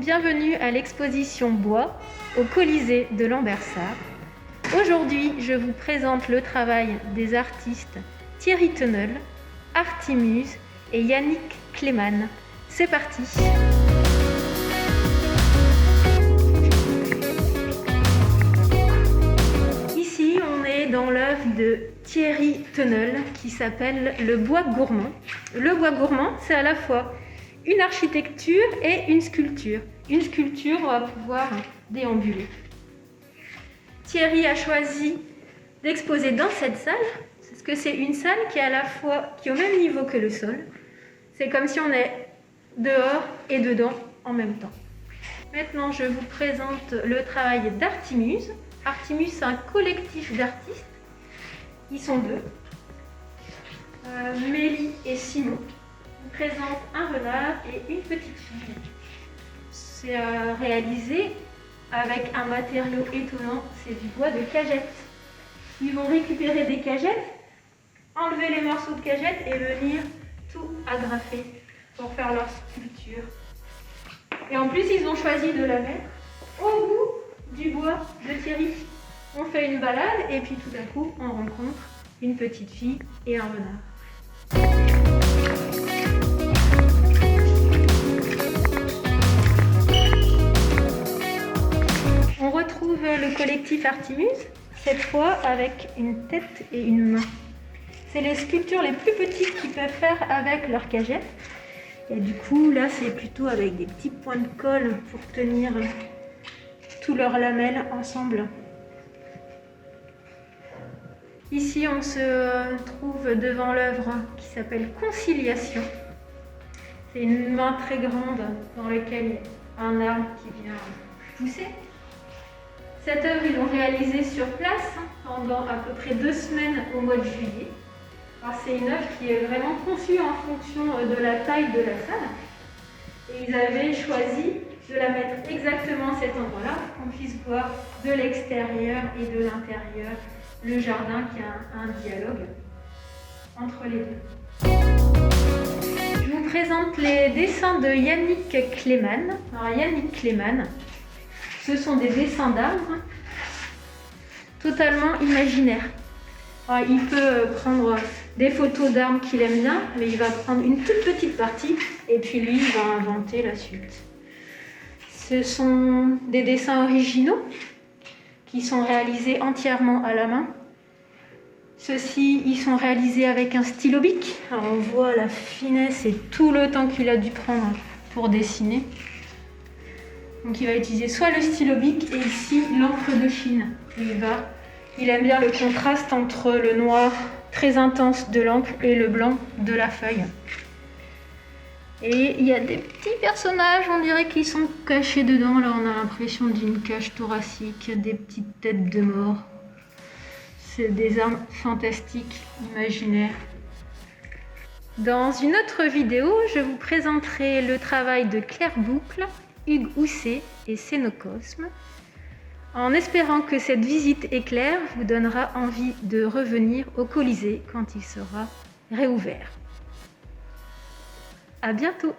bienvenue à l'exposition Bois au Colisée de Lambersart. Aujourd'hui, je vous présente le travail des artistes Thierry Teneul, Artimuse et Yannick Cléman. C'est parti! Ici, on est dans l'œuvre de Thierry Teneul qui s'appelle Le Bois Gourmand. Le bois gourmand, c'est à la fois une architecture et une sculpture. Une sculpture, on va pouvoir déambuler. Thierry a choisi d'exposer dans cette salle, parce que c'est une salle qui est au même niveau que le sol. C'est comme si on est dehors et dedans en même temps. Maintenant, je vous présente le travail d'Artimuse. Artimuse, c'est un collectif d'artistes. Ils sont deux, Mélie et Simon. Ils présentent un renard et une petite fille. C'est réalisé avec un matériau étonnant, c'est du bois de cagette. Ils vont récupérer des cagettes, enlever les morceaux de cagette et venir tout agrafer pour faire leur sculpture. Et en plus, ils ont choisi de la mettre au bout du bois de Thierry. On fait une balade et puis tout d'un coup, on rencontre une petite fille et un renard. On retrouve le collectif Artimuse, cette fois avec une tête et une main. C'est les sculptures les plus petites qu'ils peuvent faire avec leur cagette. Et du coup, là, c'est plutôt avec des petits points de colle pour tenir tous leurs lamelles ensemble. Ici, on se trouve devant l'œuvre qui s'appelle Conciliation. C'est une main très grande dans laquelle il y a un arbre qui vient pousser. Cette œuvre, ils l'ont réalisée sur place pendant à peu près 2 semaines au mois de juillet. Alors, c'est une œuvre qui est vraiment conçue en fonction de la taille de la salle. Et ils avaient choisi de la mettre exactement à cet endroit-là pour qu'on puisse voir de l'extérieur et de l'intérieur le jardin, qui a un dialogue entre les deux. Je vous présente les dessins de Yannick Cléman. Alors, Yannick Cléman, ce sont des dessins d'arbres totalement imaginaires. Alors, il peut prendre des photos d'arbres qu'il aime bien, mais il va prendre une toute petite partie et puis lui, il va inventer la suite. Ce sont des dessins originaux qui sont réalisés entièrement à la main. Ceux-ci, ils sont réalisés avec un stylo bic. Alors, on voit la finesse et tout le temps qu'il a dû prendre pour dessiner. Donc il va utiliser soit le stylo bic et ici l'encre de Chine. Il aime bien le contraste entre le noir très intense de l'encre et le blanc de la feuille. Et il y a des petits personnages, on dirait qu'ils sont cachés dedans. Là, on a l'impression d'une cage thoracique, des petites têtes de mort. C'est des armes fantastiques, imaginaires. Dans une autre vidéo, je vous présenterai le travail de Claire Boucle, Hugues Housset et Scénocosme, en espérant que cette visite éclair vous donnera envie de revenir au Colisée quand il sera réouvert. À bientôt!